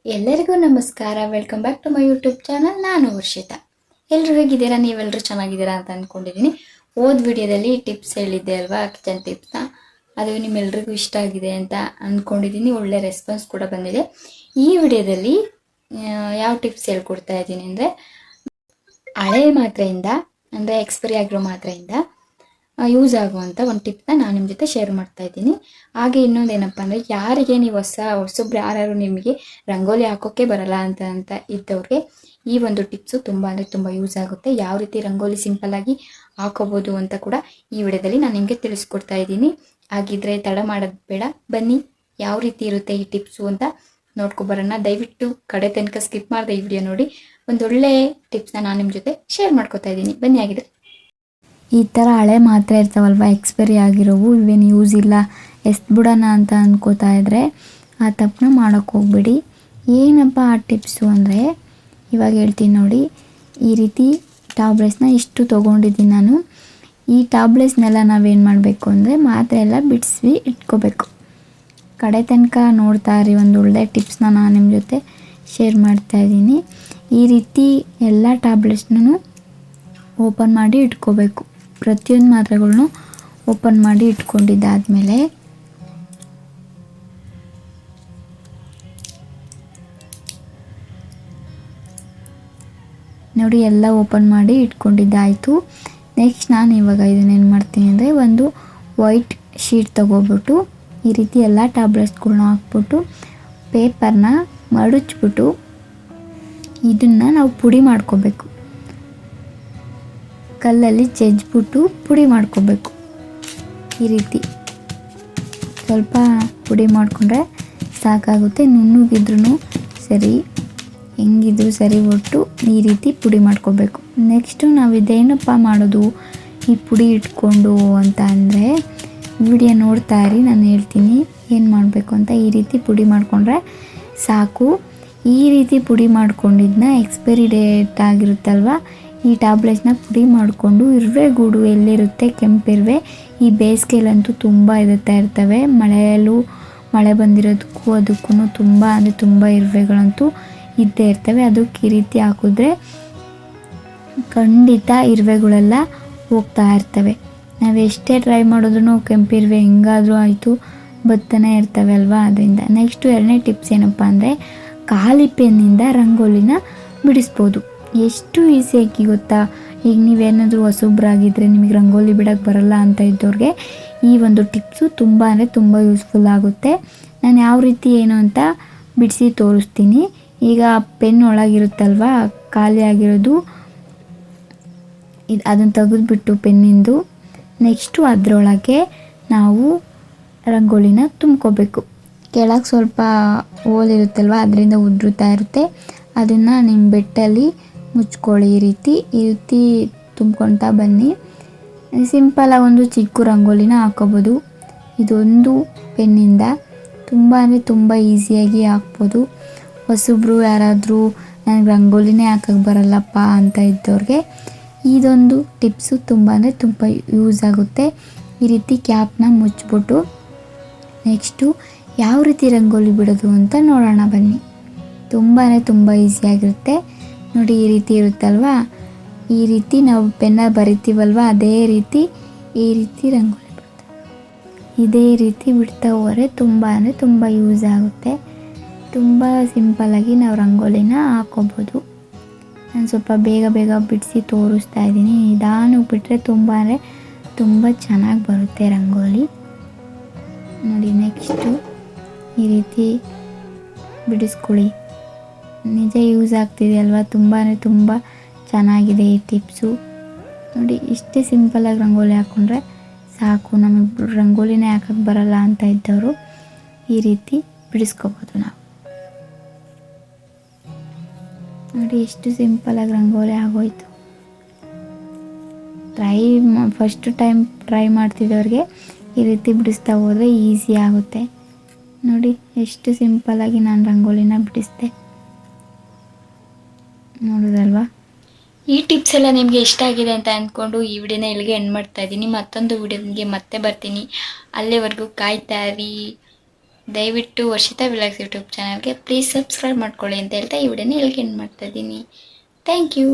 ಎಲ್ಲರಿಗೂ ನಮಸ್ಕಾರ. Welcome back to my YouTube channel. ನಾನು ವರ್ಷಿತಾ. ಎಲ್ಲರೂ ಹೇಗಿದ್ದೀರಾ? ನೀವೆಲ್ಲರೂ ಚೆನ್ನಾಗಿದ್ದೀರಾ ಅಂತ ಅಂದ್ಕೊಂಡಿದ್ದೀನಿ. ವಿಡಿಯೋದಲ್ಲಿ ಟಿಪ್ಸ್ ಹೇಳಿದ್ದೆ ಅಲ್ವಾ, ಕಿಚನ್ ಟಿಪ್ಸ್ನ. ಅದು ನಿಮ್ಮೆಲ್ರಿಗೂ ಇಷ್ಟ ಆಗಿದೆ ಅಂತ ಅಂದ್ಕೊಂಡಿದ್ದೀನಿ. ಒಳ್ಳೆ ರೆಸ್ಪಾನ್ಸ್ ಕೂಡ ಬಂದಿದೆ. ಈ ವಿಡಿಯೋದಲ್ಲಿ ಯಾವ ಟಿಪ್ಸ್ ಹೇಳ್ಕೊಡ್ತಾ ಇದ್ದೀನಿ ಅಂದರೆ, ಹಳೆ ಮಾತ್ರೆಯಿಂದ ಅಂದರೆ ಎಕ್ಸ್ಪೈರಿ ಆಗಿರೋ ಮಾತ್ರೆಯಿಂದ ಯೂಸ್ ಆಗುವಂಥ ಒಂದು ಟಿಪ್ನ ನಾನು ನಿಮ್ಮ ಜೊತೆ ಶೇರ್ ಮಾಡ್ತಾ ಇದ್ದೀನಿ. ಹಾಗೆ ಇನ್ನೊಂದೇನಪ್ಪ ಅಂದರೆ, ಯಾರಿಗೆ ನೀವು ಹೊಸೊಬ್ರು ಯಾರು ನಿಮಗೆ ರಂಗೋಲಿ ಹಾಕೋಕ್ಕೆ ಬರಲ್ಲ ಅಂತ ಇದ್ದವ್ರಿಗೆ ಈ ಒಂದು ಟಿಪ್ಸು ತುಂಬ ಅಂದರೆ ತುಂಬ ಯೂಸ್ ಆಗುತ್ತೆ. ಯಾವ ರೀತಿ ರಂಗೋಲಿ ಸಿಂಪಲ್ಲಾಗಿ ಹಾಕೋಬೋದು ಅಂತ ಕೂಡ ಈ ವಿಡಿಯೋದಲ್ಲಿ ನಾನು ನಿಮಗೆ ತಿಳಿಸ್ಕೊಡ್ತಾ ಇದ್ದೀನಿ. ಹಾಗಿದ್ರೆ ತಡ ಮಾಡೋದು ಬೇಡ, ಬನ್ನಿ ಯಾವ ರೀತಿ ಇರುತ್ತೆ ಈ ಟಿಪ್ಸು ಅಂತ ನೋಡ್ಕೊಬರೋಣ. ದಯವಿಟ್ಟು ಕಡೆ ತನಕ ಸ್ಕಿಪ್ ಮಾಡಿದೆ ಈ ವಿಡಿಯೋ ನೋಡಿ. ಒಂದೊಳ್ಳೆ ಟಿಪ್ಸ್ನ ನಾನು ನಿಮ್ಮ ಜೊತೆ ಶೇರ್ ಮಾಡ್ಕೊತಾ ಇದ್ದೀನಿ. ಬನ್ನಿ. ಆಗಿದ್ರೆ ಈ ಥರ ಹಳೆ ಮಾತ್ರೆ ಇರ್ತಾವಲ್ವ, ಎಕ್ಸ್ಪೈರಿ ಆಗಿರೋವು, ಇವೇನು ಯೂಸ್ ಇಲ್ಲ, ಬಿಡೋಣ ಅಂತ ಅಂದ್ಕೋತಾ ಇದ್ದರೆ ಆ ತಪ್ಪನ್ನ ಮಾಡೋಕ್ಕೆ ಹೋಗ್ಬೇಡಿ. ಏನಪ್ಪ ಆ ಟಿಪ್ಸು ಅಂದರೆ, ಇವಾಗ ಹೇಳ್ತೀನಿ ನೋಡಿ. ಈ ರೀತಿ ಟ್ಯಾಬ್ಲೆಟ್ಸ್ನ ಇಷ್ಟು ತೊಗೊಂಡಿದ್ದೀನಿ ನಾನು. ಈ ಟ್ಯಾಬ್ಲೆಟ್ಸ್ನೆಲ್ಲ ನಾವೇನು ಮಾಡಬೇಕು ಅಂದರೆ, ಮಾತ್ರೆ ಎಲ್ಲ ಬಿಡಿಸಿ ಇಟ್ಕೋಬೇಕು. ಕಡೆ ತನಕ ನೋಡ್ತಾ ಇರಿ, ಒಂದು ಒಳ್ಳೆ ಟಿಪ್ಸ್ನ ನಾನು ನಿಮ್ಮ ಜೊತೆ ಶೇರ್ ಮಾಡ್ತಾಯಿದ್ದೀನಿ. ಈ ರೀತಿ ಎಲ್ಲ ಟ್ಯಾಬ್ಲೆಟ್ಸ್ನೂ ಓಪನ್ ಮಾಡಿ ಇಟ್ಕೋಬೇಕು. ಪ್ರತಿಯೊಂದು ಮಾತ್ರೆಗಳ್ನು ಓಪನ್ ಮಾಡಿ ಇಟ್ಕೊಂಡಿದ್ದಾದಮೇಲೆ ನೋಡಿ, ಎಲ್ಲ ಓಪನ್ ಮಾಡಿ ಇಟ್ಕೊಂಡಿದ್ದಾಯಿತು. ನೆಕ್ಸ್ಟ್ ನಾನು ಇವಾಗ ಇದನ್ನೇನು ಮಾಡ್ತೀನಿ ಅಂದರೆ, ಒಂದು ವೈಟ್ ಶೀಟ್ ತೊಗೊಬಿಟ್ಟು ಈ ರೀತಿ ಎಲ್ಲ ಟ್ಯಾಬ್ಲೆಟ್ಸ್ಗಳ್ನ ಹಾಕ್ಬಿಟ್ಟು ಪೇಪರ್ನ ಮಡಚ್ಬಿಟ್ಟು ಇದನ್ನು ನಾವು ಪುಡಿ ಮಾಡ್ಕೋಬೇಕು. ಕಲ್ಲಲ್ಲಿ ಜಜ್ಜಿಬಿಟ್ಟು ಪುಡಿ ಮಾಡ್ಕೋಬೇಕು. ಈ ರೀತಿ ಸ್ವಲ್ಪ ಪುಡಿ ಮಾಡಿಕೊಂಡ್ರೆ ಸಾಕಾಗುತ್ತೆ. ನುಣ್ಣಗಿದ್ರೂ ಸರಿ, ಹೆಂಗಿದ್ರೂ ಸರಿ, ಒಟ್ಟು ಈ ರೀತಿ ಪುಡಿ ಮಾಡ್ಕೋಬೇಕು. ನೆಕ್ಸ್ಟು ನಾವು ಇದೇನಪ್ಪ ಮಾಡೋದು ಈ ಪುಡಿ ಇಟ್ಕೊಂಡು ಅಂತ ಅಂದರೆ, ವಿಡಿಯೋ ನೋಡ್ತಾ ಇರಿ, ನಾನು ಹೇಳ್ತೀನಿ ಏನು ಮಾಡಬೇಕು ಅಂತ. ಈ ರೀತಿ ಪುಡಿ ಮಾಡಿಕೊಂಡ್ರೆ ಸಾಕು. ಈ ರೀತಿ ಪುಡಿ ಮಾಡ್ಕೊಂಡಿದ್ದನ್ನ ಎಕ್ಸ್ಪೈರಿ ಡೇಟ್ ಆಗಿರುತ್ತಲ್ವ, ಈ ಟ್ಯಾಬ್ಲೆಟ್ಸ್ನ ಪುಡಿ ಮಾಡಿಕೊಂಡು, ಇರುವೆ ಗೂಡು ಎಲ್ಲಿರುತ್ತೆ, ಕೆಂಪಿರುವೆ, ಈ ಬೇಸಿಗೆಯಲ್ಲಂತೂ ತುಂಬ ಇರುತ್ತಾ ಇರ್ತವೆ. ಮಳೆ ಬಂದಿರೋದಕ್ಕೂ ಅದಕ್ಕೂ ತುಂಬ ಅಂದರೆ ತುಂಬ ಇರುವೆಗಳಂತೂ ಇದ್ದೇ ಇರ್ತವೆ. ಅದಕ್ಕೆ ಈ ರೀತಿ ಹಾಕಿದ್ರೆ ಖಂಡಿತ ಇರುವೆಗಳೆಲ್ಲ ಹೋಗ್ತಾ ಇರ್ತವೆ. ನಾವು ಎಷ್ಟೇ ಟ್ರೈ ಮಾಡಿದ್ರೂ ಕೆಂಪಿರುವೆ ಹೆಂಗಾದರೂ ಆಯಿತು ಬರ್ತಾನೆ ಇರ್ತವೆ ಅಲ್ವಾ, ಅದರಿಂದ. ನೆಕ್ಸ್ಟು ಎರಡನೇ ಟಿಪ್ಸ್ ಏನಪ್ಪ ಅಂದರೆ, ಖಾಲಿ ಪೆನ್ನಿಂದ ರಂಗೋಲಿನ ಬಿಡಿಸ್ಬೋದು. ಎಷ್ಟು ಈಸಿಯಾಗಿ ಗೊತ್ತಾ? ಈಗ ನೀವೇನಾದರೂ ಹೊಸೊಬ್ರಾಗಿದ್ದರೆ, ನಿಮಗೆ ರಂಗೋಲಿ ಬಿಡೋಕ್ಕೆ ಬರಲ್ಲ ಅಂತ ಇದ್ದವ್ರಿಗೆ ಈ ಒಂದು ಟಿಪ್ಸು ತುಂಬ ಅಂದರೆ ತುಂಬ ಯೂಸ್ಫುಲ್ ಆಗುತ್ತೆ. ನಾನು ಯಾವ ರೀತಿ ಏನು ಅಂತ ಬಿಡಿಸಿ ತೋರಿಸ್ತೀನಿ. ಈಗ ಪೆನ್ ಒಳಗಿರುತ್ತಲ್ವ ಖಾಲಿ ಆಗಿರೋದು, ಅದನ್ನು ತೆಗೆದುಬಿಟ್ಟು ಪೆನ್ನಿಂದು, ನೆಕ್ಸ್ಟು ಅದರೊಳಗೆ ನಾವು ರಂಗೋಲಿನ ತುಂಬ್ಕೋಬೇಕು. ಕೆಳಗೆ ಸ್ವಲ್ಪ ಹೋಲಿರುತ್ತಲ್ವ, ಅದರಿಂದ ಉದುರುತ್ತಾ ಇರುತ್ತೆ. ಅದನ್ನು ನಿಮ್ಮ ಬೆಟ್ಟಲ್ಲಿ ಮುಚ್ಕೊಳ್ಳಿ. ಈ ರೀತಿ ತುಂಬ್ಕೊಳ್ತಾ ಬನ್ನಿ. ಸಿಂಪಲಾಗಿ ಒಂದು ಚಿಕ್ಕ ರಂಗೋಲಿನ ಹಾಕೋಬೋದು. ಇದೊಂದು ಪೆನ್ನಿಂದ ತುಂಬ ಅಂದರೆ ತುಂಬ ಈಸಿಯಾಗಿ ಹಾಕ್ಬೋದು. ಹೊಸಬ್ರು ಯಾರಾದರೂ ನನಗೆ ರಂಗೋಲಿನೇ ಹಾಕೋಕ್ಕೆ ಬರಲ್ಲಪ್ಪ ಅಂತ ಇದ್ದವ್ರಿಗೆ ಇದೊಂದು ಟಿಪ್ಸು ತುಂಬ ಅಂದರೆ ತುಂಬ ಯೂಸ್ ಆಗುತ್ತೆ. ಈ ರೀತಿ ಕ್ಯಾಪ್ನ ಮುಚ್ಚಿಬಿಟ್ಟು ನೆಕ್ಸ್ಟು ಯಾವ ರೀತಿ ರಂಗೋಲಿ ಬಿಡೋದು ಅಂತ ನೋಡೋಣ ಬನ್ನಿ. ತುಂಬ ಅಂದರೆ ತುಂಬ ಈಸಿಯಾಗಿರುತ್ತೆ ನೋಡಿ. ಈ ರೀತಿ ಇರುತ್ತಲ್ವ, ಈ ರೀತಿ ನಾವು ಪೆನ್ನ ಬರಿತೀವಲ್ವ, ಅದೇ ರೀತಿ ಈ ರೀತಿ ರಂಗೋಲಿ ಬಿಡ್ತಾರೆ. ಇದೇ ರೀತಿ ಬಿಡ್ತಾ ಹೋದರೆ ತುಂಬ ಅಂದರೆ ತುಂಬ ಯೂಸ್ ಆಗುತ್ತೆ. ತುಂಬ ಸಿಂಪಲ್ಲಾಗಿ ನಾವು ರಂಗೋಲಿನ ಹಾಕೋಬೋದು. ನಾನು ಸ್ವಲ್ಪ ಬೇಗ ಬಿಡಿಸಿ ತೋರಿಸ್ತಾ ಇದ್ದೀನಿ. ನಿಧಾನಕ್ಕೆ ಬಿಟ್ಟರೆ ತುಂಬ ಅಂದರೆ ತುಂಬ ಚೆನ್ನಾಗಿ ಬರುತ್ತೆ ರಂಗೋಲಿ ನೋಡಿ. ನೆಕ್ಸ್ಟು ಈ ರೀತಿ ಬಿಡಿಸ್ಕೊಳ್ಳಿ. ನಿಜ ಯೂಸ್ ಆಗ್ತಿದೆ ಅಲ್ವಾ, ತುಂಬ ಅಂದರೆ ತುಂಬ ಚೆನ್ನಾಗಿದೆ ಈ ಟಿಪ್ಸು ನೋಡಿ. ಇಷ್ಟೇ ಸಿಂಪಲ್ಲಾಗಿ ರಂಗೋಲಿ ಹಾಕ್ಕೊಂಡ್ರೆ ಸಾಕು. ನಮಗೆ ರಂಗೋಲಿನೇ ಹಾಕೋಕ್ಕೆ ಬರಲ್ಲ ಅಂತ ಇದ್ದವರು ಈ ರೀತಿ ಬಿಡಿಸ್ಕೋಬೋದು ನಾವು ನೋಡಿ. ಎಷ್ಟು ಸಿಂಪಲ್ಲಾಗಿ ರಂಗೋಲಿ ಆಗೋಯ್ತು. ಫಸ್ಟ್ ಟೈಮ್ ಟ್ರೈ ಮಾಡ್ತಿದ್ದವ್ರಿಗೆ ಈ ರೀತಿ ಬಿಡಿಸ್ತಾ ಹೋದರೆ ಈಸಿ ಆಗುತ್ತೆ ನೋಡಿ. ಎಷ್ಟು ಸಿಂಪಲ್ಲಾಗಿ ನಾನು ರಂಗೋಲಿನ ಬಿಡಿಸ್ದೆ ನೋಡೋದಲ್ವಾ. ಈ ಟಿಪ್ಸ್ ಎಲ್ಲ ನಿಮಗೆ ಇಷ್ಟ ಆಗಿದೆ ಅಂತ ಅಂದ್ಕೊಂಡು ಈ ವಿಡಿಯೋನ ಇಲ್ಲಿಗೆ ಎಂಡ್ ಮಾಡ್ತಾ ಇದ್ದೀನಿ. ಮತ್ತೊಂದು ವಿಡಿಯೋನಿಗೆ ಮತ್ತೆ ಬರ್ತೀನಿ. ಅಲ್ಲಿವರೆಗೂ ಕಾಯ್ತಾ ಇರಿ. ದಯವಿಟ್ಟು ವರ್ಷಿತಾ ವ್ಲಾಗ್ಸ್ ಯೂಟ್ಯೂಬ್ ಚಾನಲ್ಗೆ ಪ್ಲೀಸ್ ಸಬ್ಸ್ಕ್ರೈಬ್ ಮಾಡ್ಕೊಳ್ಳಿ ಅಂತ ಹೇಳ್ತಾ ಈ ವಿಡಿಯೋನ ಹೇಳ್ಕೊಂಡು ಮಾಡ್ತಾ ಇದ್ದೀನಿ. Thank you.